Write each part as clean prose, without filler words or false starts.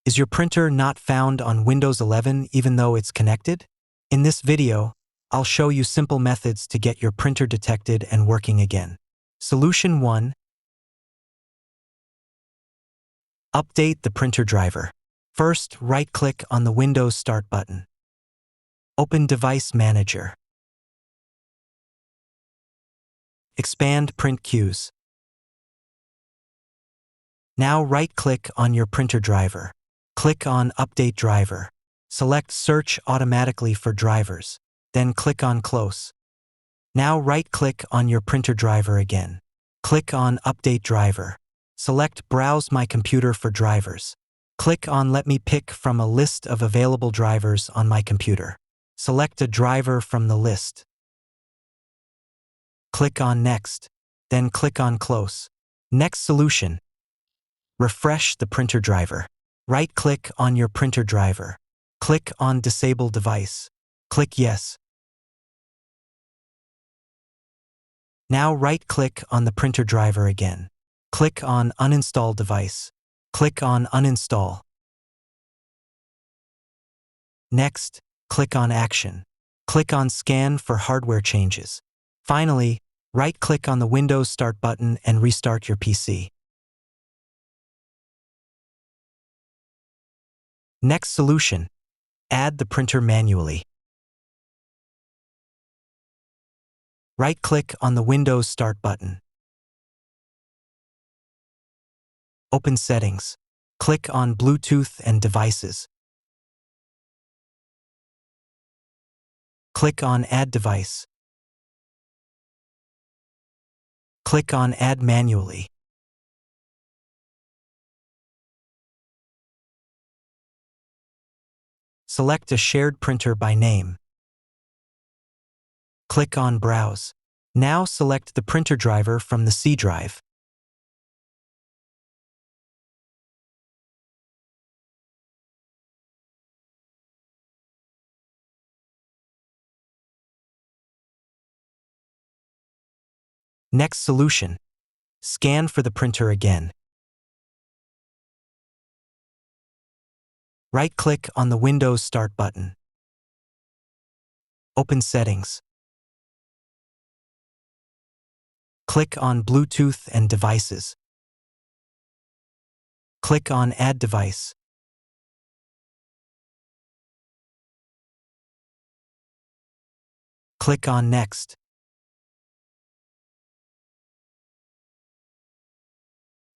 Is your printer not found on Windows 11 even though it's connected? In this video, I'll show you simple methods to get your printer detected and working again. Solution 1. Update the printer driver. First, right-click on the Windows Start button. Open Device Manager. Expand Print Queues. Now right-click on your printer driver. Click on Update Driver. Select Search automatically for drivers. Then click on Close. Now right-click on your printer driver again. Click on Update Driver. Select Browse My Computer for drivers. Click on Let me pick from a list of available drivers on my computer. Select a driver from the list. Click on Next. Then click on Close. Next solution. Refresh the printer driver. Right-click on your printer driver. Click on Disable Device. Click Yes. Now right-click on the printer driver again. Click on Uninstall Device. Click on Uninstall. Next, click on Action. Click on Scan for hardware changes. Finally, right-click on the Windows Start button and restart your PC. Next solution. Add the printer manually. Right-click on the Windows Start button. Open Settings. Click on Bluetooth and Devices. Click on Add Device. Click on Add Manually. Select a shared printer by name. Click on Browse. Now select the printer driver from the C drive. Next solution. Scan for the printer again. Right-click on the Windows Start button. Open Settings. Click on Bluetooth and Devices. Click on Add Device. Click on Next.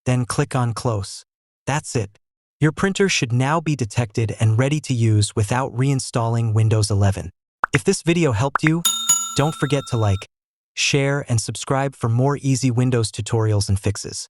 Then click on Close. That's it. Your printer should now be detected and ready to use without reinstalling Windows 11. If this video helped you, don't forget to like, share, and subscribe for more easy Windows tutorials and fixes.